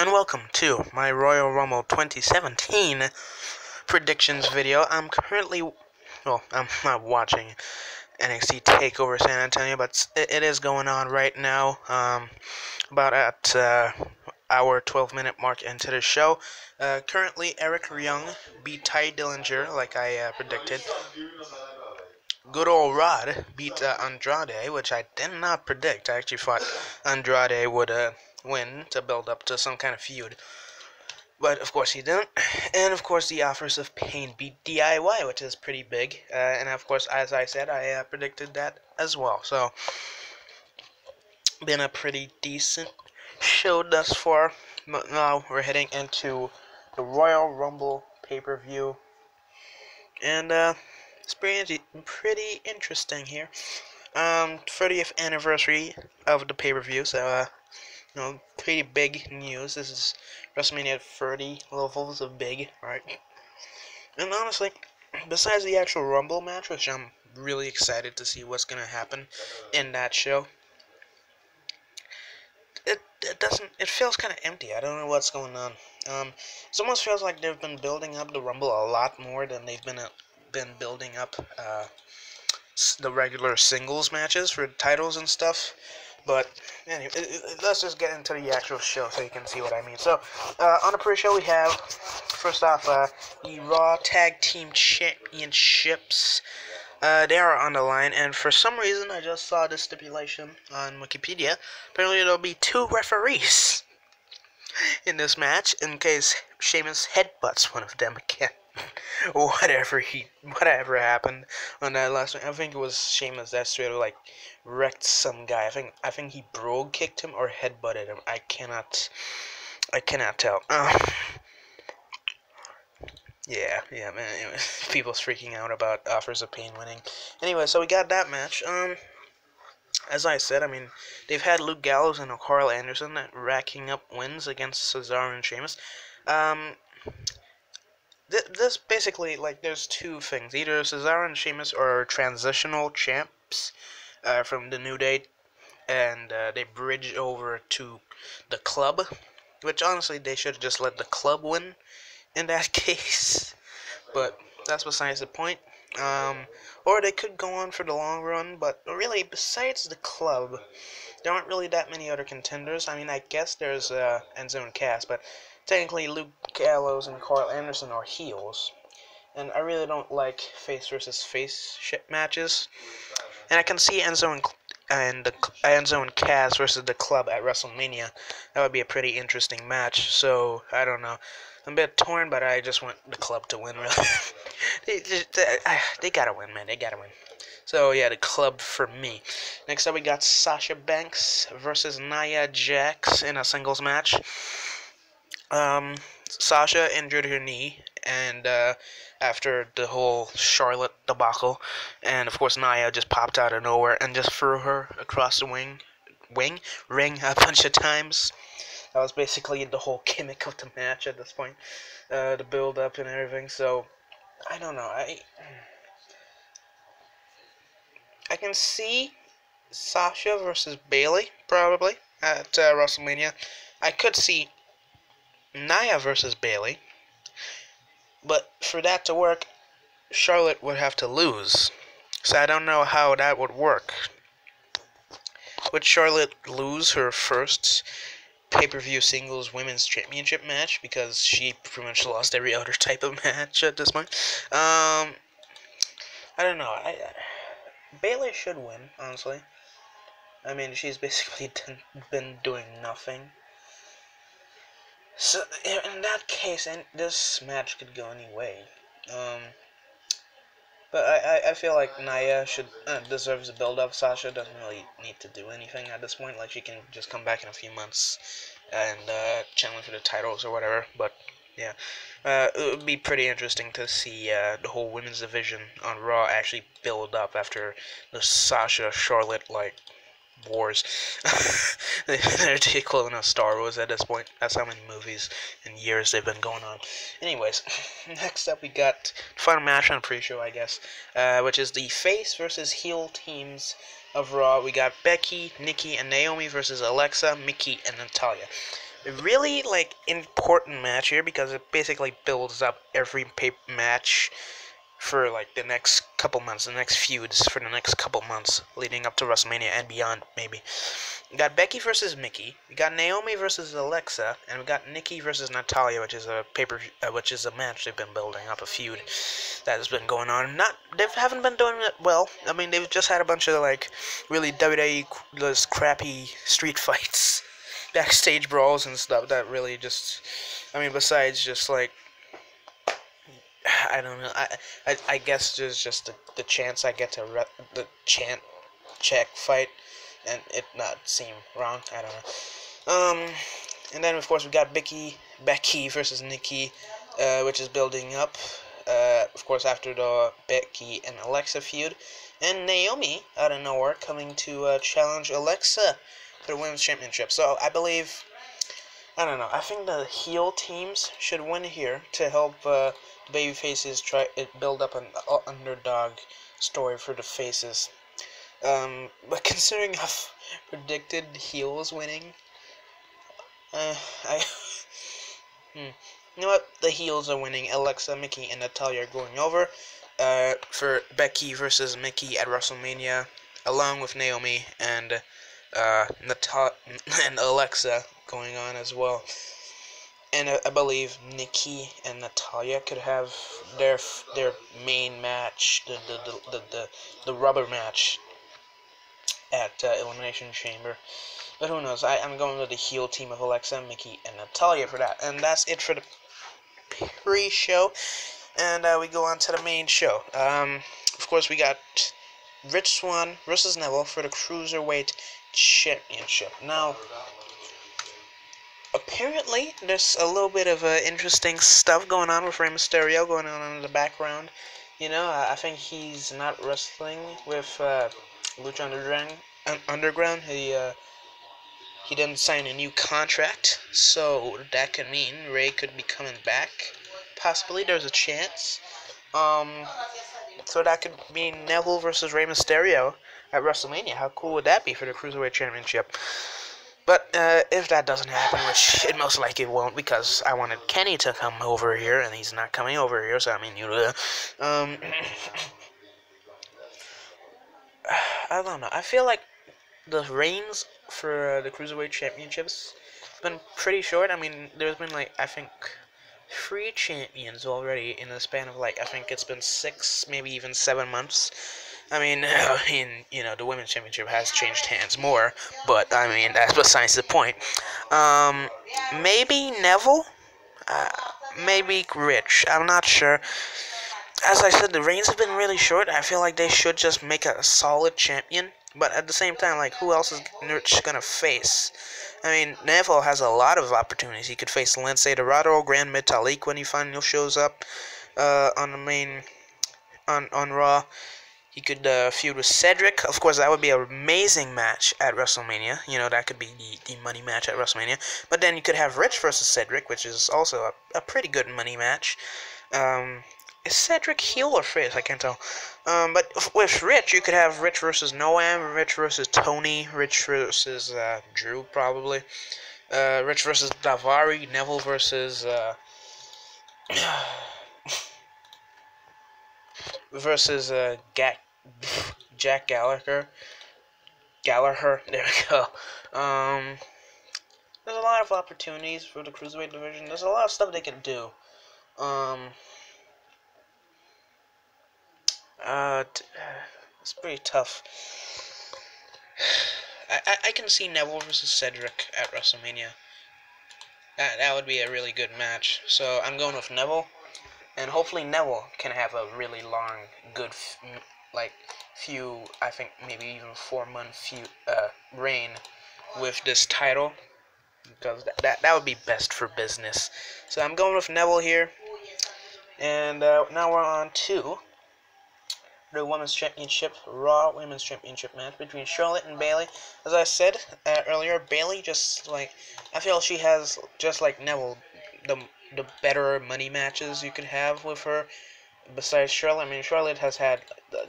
and welcome to my Royal Rumble 2017 predictions video. I'm not watching NXT TakeOver San Antonio, but it is going on right now, about at our 12-minute mark into the show. Currently, Eric Young beat Ty Dillinger, like I predicted. Good old Rod beat Andrade, which I did not predict. I actually thought Andrade would win to build up to some kind of feud. But, of course, he didn't. And, of course, the Offers of Pain beat DIY, which is pretty big. And, of course, as I said, I predicted that as well. So, been a pretty decent show thus far. But now we're heading into the Royal Rumble pay-per-view. And, it's pretty interesting here. 30th anniversary of the pay-per-view, so, pretty big news. This is WrestleMania 30 levels of big, right? And honestly, besides the actual Rumble match, which I'm really excited to see what's gonna happen in that show, it feels kind of empty. I don't know what's going on. It almost feels like they've been building up the Rumble a lot more than they've been building up the regular singles matches for titles and stuff. But anyway, let's just get into the actual show so you can see what I mean. So, on the pre-show we have, first off, the Raw Tag Team Championships. They are on the line, and for some reason I just saw this stipulation on Wikipedia. Apparently there'll be 2 referees in this match in case Sheamus headbutts one of them again. Whatever happened on that last one. I think it was Sheamus that straight like wrecked some guy. I think he brogue kicked him or headbutted him. I cannot tell. Yeah, man. People's freaking out about Offers of Pain winning. Anyway, so we got that match. As I said, I mean, they've had Luke Gallows and Carl Anderson racking up wins against Cesaro and Sheamus. This basically, like, there's 2 things. Either Cesaro and Sheamus are transitional champs from the New Day, and they bridge over to the club, which honestly they should have just let the club win in that case. But that's besides the point. Or they could go on for the long run, but really, besides the club, there aren't really that many other contenders. I mean, I guess there's Enzo and Cass, but technically Luke Gallows and Carl Anderson are heels, and I really don't like face versus face matches. And I can see Enzo and Cass versus the club at WrestleMania. That would be a pretty interesting match. So I don't know. I'm a bit torn, but I just want the club to win. Really, they gotta win, man. They gotta win. So yeah, the club for me. Next up, we got Sasha Banks versus Nia Jax in a singles match. Sasha injured her knee, and after the whole Charlotte debacle, and of course Nia just popped out of nowhere and just threw her across the ring a bunch of times. That was basically the whole gimmick of the match at this point, the build up and everything. So I don't know. I can see Sasha versus Bayley probably at WrestleMania. I could see Nia versus Bayley, but for that to work, Charlotte would have to lose. So I don't know how that would work. Would Charlotte lose her first pay-per-view singles women's championship match because she pretty much lost every other type of match at this point? I don't know. Bayley should win, honestly. I mean, she's basically been doing nothing. So, in that case, this match could go any way. But I feel like Nia deserves a build-up. Sasha doesn't really need to do anything at this point. Like, she can just come back in a few months and challenge for the titles or whatever. But, yeah. It would be pretty interesting to see the whole women's division on Raw actually build up after the Sasha-Charlotte, like, wars. They're the equivalent of Star Wars at this point. That's how many movies and years they've been going on. Anyways, next up we got the final match on pre-show, I guess, which is the face versus heel teams of Raw. We got Becky, Nikki, and Naomi versus Alexa, Mickey, and Natalya. a really like important match here because it basically builds up every match for like the next couple months, the next feuds for the next couple months leading up to WrestleMania and beyond, maybe. We got Becky versus Mickey, we got Naomi versus Alexa, and we got Nikki versus Natalia, which is a which is a match they've been building up, a feud that has been going on. They haven't been doing it well. I mean, they've just had a bunch of like really WWE those crappy street fights, backstage brawls and stuff that really just, I mean, besides just like, I don't know. I guess there's just the chance I get to the check fight, and it not seem wrong. I don't know. And then of course we got Becky versus Nikki, which is building up. Of course after the Becky and Alexa feud, and Naomi out of nowhere coming to challenge Alexa for the women's championship. So I believe, I don't know. I think the heel teams should win here to help baby faces try build up an underdog story for the faces. But considering I've predicted heels winning, I you know what? The heels are winning. Alexa, Mickey, and Natalia are going over. For Becky versus Mickey at WrestleMania, along with Naomi and and Alexa going on as well. And I believe Nikki and Natalia could have their main match, the rubber match at Elimination Chamber. But who knows? I'm going with the heel team of Alexa, Mickey, and Natalia for that. And that's it for the pre-show. And we go on to the main show. Of course, we got Rich Swann versus Neville for the Cruiserweight Championship. Now, apparently, there's a little bit of interesting stuff going on with Rey Mysterio going on in the background. You know, I think he's not wrestling with Lucha Underground. He didn't sign a new contract, so that could mean Rey could be coming back. Possibly, there's a chance. So that could mean Neville versus Rey Mysterio at WrestleMania. How cool would that be for the Cruiserweight Championship? But if that doesn't happen, which it most likely won't, because I wanted Kenny to come over here, and he's not coming over here, so I mean, I don't know. I feel like the reigns for the Cruiserweight Championships have been pretty short. I mean, there's been, like, I think 3 champions already in the span of, like, I think it's been 6, maybe even 7 months. I mean, you know, the Women's Championship has changed hands more, but, I mean, that's besides the point. Maybe Neville? Maybe Rich. I'm not sure. As I said, the reigns have been really short. I feel like they should just make a solid champion. But at the same time, like, who else is Rich gonna face? I mean, Neville has a lot of opportunities. He could face Lince Dorado, Grand Metalik when he finally shows up on the main, on Raw. He could feud with Cedric. Of course, that would be an amazing match at WrestleMania. You know, that could be the money match at WrestleMania. But then you could have Rich versus Cedric, which is also a pretty good money match. Is Cedric heel or face? I can't tell. But with Rich, you could have Rich versus Noam, Rich versus Tony, Rich versus Drew, probably. Rich versus Davari, Neville versus Jack Gallagher. There we go. There's a lot of opportunities for the Cruiserweight division. There's a lot of stuff they can do. It's pretty tough. I can see Neville versus Cedric at WrestleMania. That would be a really good match. So I'm going with Neville, and hopefully Neville can have a really long, good, few, I think maybe even 4-month reign with this title, because that would be best for business. So I'm going with Neville here, and now we're on to the Women's Championship, Raw Women's Championship match between Charlotte and Bayley. As I said earlier, Bayley I feel she has, just like Neville, the better money matches you could have with her. besides Charlotte, I mean, Charlotte has had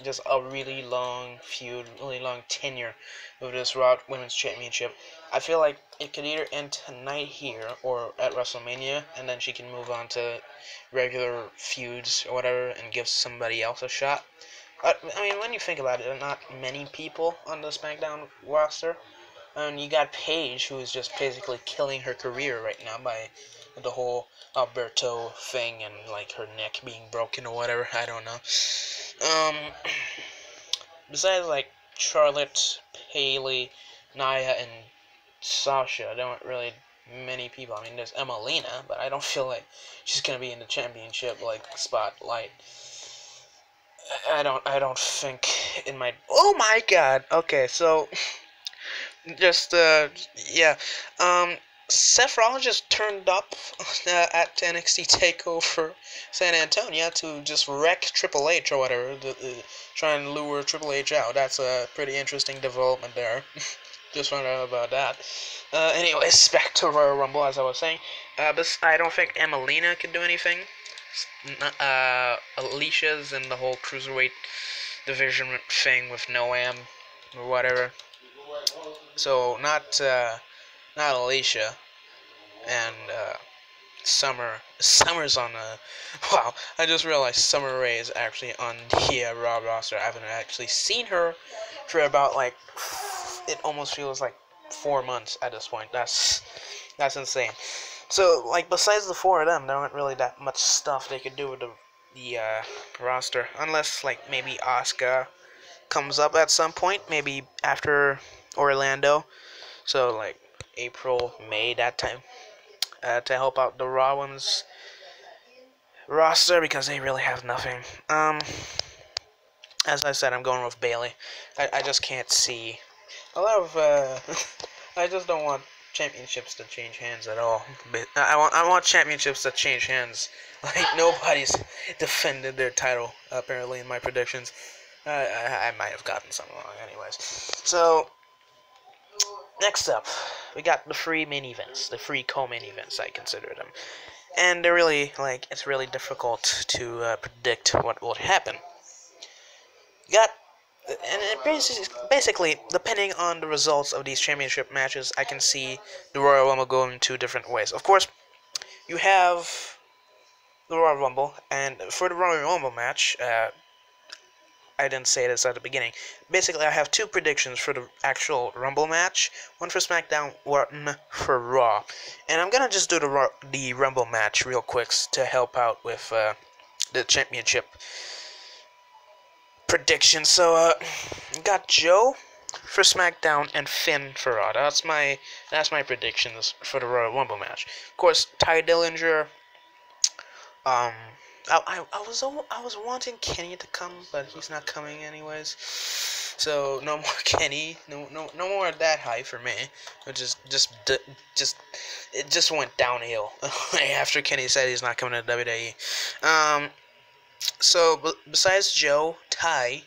just a really long feud, really long tenure with this Raw Women's Championship. I feel like it could either end tonight here or at WrestleMania, and then she can move on to regular feuds or whatever and give somebody else a shot. I mean, when you think about it, there are not many people on the SmackDown roster. And you got Paige, who is just basically killing her career right now by the whole Alberto thing and like her neck being broken or whatever. I don't know. Besides like Charlotte, Haley, Nia, and Sasha, there aren't really many people. I mean, there's Emelina, but I don't feel like she's gonna be in the championship like spotlight. I don't think it might. Oh my God. Okay, so. Just, yeah. Seth Rollins just turned up at NXT TakeOver San Antonio to just wreck Triple H or whatever, try and lure Triple H out. That's a pretty interesting development there. Just found out about that. Anyways, back to Royal Rumble, as I was saying. But I don't think Emelina can do anything. Alicia's in the whole Cruiserweight division thing with Noam or whatever. So not Alicia and Summer's on wow, I just realized Summer Rae is actually on the Raw roster. I haven't actually seen her for about like it almost feels like 4 months at this point. That's insane. So like besides the four of them, there aren't really that much stuff they could do with the roster unless like maybe Asuka comes up at some point, maybe after Orlando, so like April, May, that time, to help out the Raw Women's roster because they really have nothing. As I said, I'm going with Bayley. I just can't see a lot of I just don't want championships to change hands at all. But I want championships to change hands. Like nobody's defended their title apparently in my predictions. I might have gotten something wrong anyways. So next up, we got the free main events, the free co-main events, I consider them. And they're really, like, it's really difficult to predict what will happen. You got, and it basically, depending on the results of these championship matches, I can see the Royal Rumble going two different ways. Of course, you have the Royal Rumble, and for the Royal Rumble match, I didn't say this at the beginning. Basically, I have two predictions for the actual Rumble match. One for SmackDown, one for Raw. And I'm going to just do the Rumble match real quick to help out with the championship prediction. So, got Joe for SmackDown and Finn for Raw. That's my predictions for the Royal Rumble match. Of course, Ty Dillinger, I was wanting Kenny to come, but he's not coming anyways. So no more Kenny, no more of that hype for me. It just went downhill after Kenny said he's not coming to WWE. So besides Joe, Ty,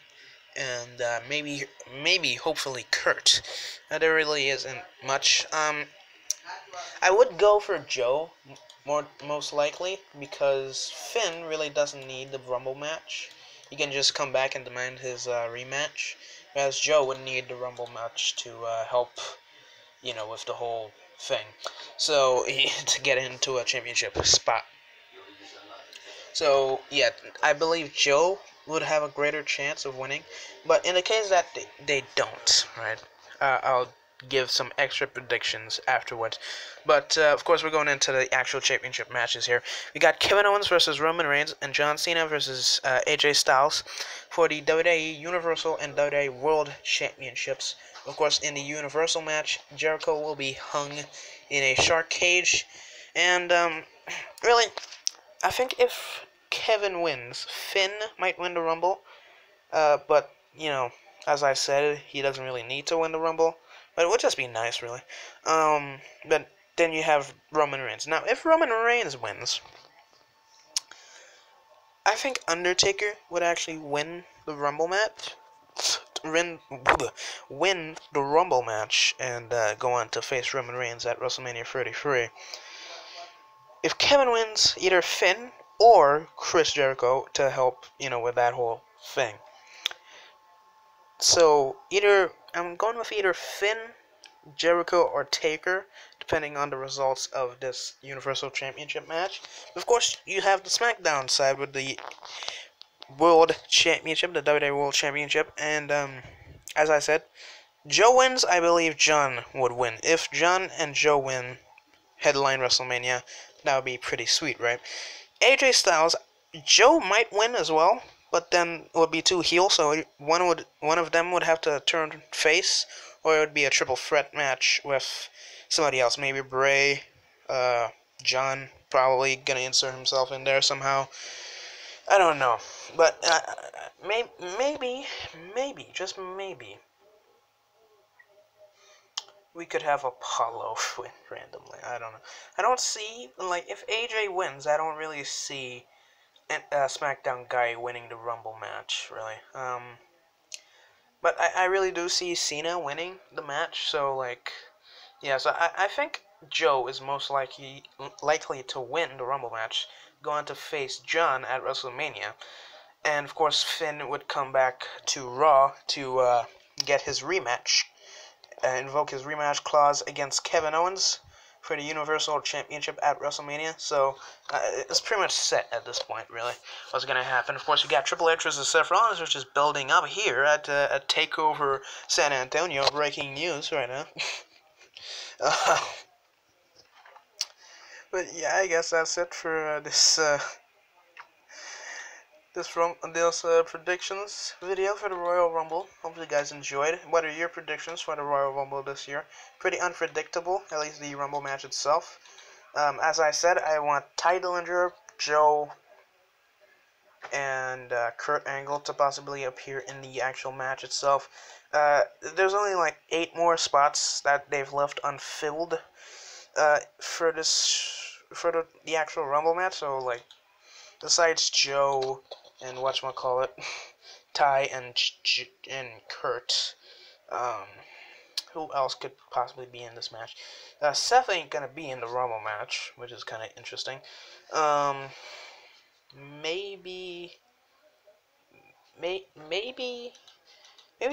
and maybe hopefully Kurt, there really isn't much. I would go for Joe. Most likely, because Finn really doesn't need the Rumble match. He can just come back and demand his rematch, whereas Joe would need the Rumble match to help, with the whole thing. So, to get into a championship spot. So, yeah, I believe Joe would have a greater chance of winning, but in the case that they don't, right, I'll give some extra predictions afterwards. But of course we're going into the actual championship matches here. We got Kevin Owens versus Roman Reigns and John Cena versus AJ Styles for the WWE Universal and WWE World Championships. Of course, in the Universal match, Jericho will be hung in a shark cage, and really, I think if Kevin wins, Finn might win the Rumble, but as I said, he doesn't really need to win the Rumble. But it would just be nice, really. But then you have Roman Reigns. Now, if Roman Reigns wins, I think Undertaker would actually win the Rumble match. Win the Rumble match and go on to face Roman Reigns at WrestleMania 33. If Kevin wins, either Finn or Chris Jericho to help, with that whole thing. So I'm going with either Finn, Jericho, or Taker, depending on the results of this Universal Championship match. Of course, you have the SmackDown side with the World Championship, the WWE World Championship, and as I said, Joe wins. I believe John would win. If John and Joe win, headline WrestleMania, that would be pretty sweet, right? AJ Styles, Joe might win as well, but then it would be two heels, so one of them would have to turn face, or it would be a triple threat match with somebody else, maybe Bray, John probably gonna insert himself in there somehow. I don't know, but maybe, just maybe, we could have Apollo win randomly. I don't know. I don't see, like, if AJ wins, I don't really see a SmackDown guy winning the Rumble match, really. But I really do see Cena winning the match, so, like, yeah, so I think Joe is most likely to win the Rumble match, going to face John at WrestleMania. And, of course, Finn would come back to Raw to get his rematch, invoke his rematch clause against Kevin Owens for the Universal Championship at WrestleMania. So it's pretty much set at this point, really, what's going to happen. Of course, we got Triple H versus Seth Rollins, which is building up here at TakeOver San Antonio. Breaking news right now. But yeah, I guess that's it for this predictions video for the Royal Rumble. Hope you guys enjoyed. What are your predictions for the Royal Rumble this year? Pretty unpredictable, at least the Rumble match itself. As I said, I want Ty Dillinger, Joe, and Kurt Angle to possibly appear in the actual match itself. There's only like 8 more spots that they've left unfilled for the actual Rumble match. So, like, besides Joe and whatchamacallit, Ty and Kurt, who else could possibly be in this match? Seth ain't gonna be in the Rumble match, which is kind of interesting. Maybe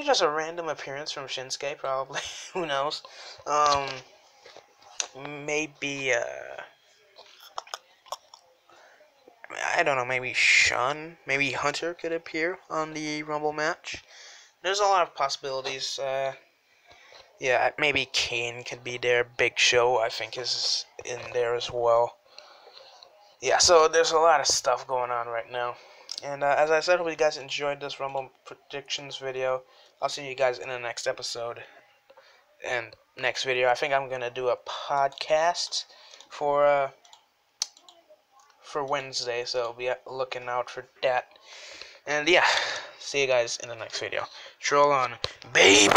just a random appearance from Shinsuke, probably. Who knows? Maybe I don't know, maybe Sean, maybe Hunter could appear on the Rumble match. There's a lot of possibilities. Yeah, maybe Kane could be there. Big Show, I think, is in there as well. Yeah, so there's a lot of stuff going on right now. And as I said, hope you guys enjoyed this Rumble predictions video. I'll see you guys in the next episode. And next video, I think I'm going to do a podcast for Wednesday, so be looking out for that. And yeah, see you guys in the next video. Troll on, baby!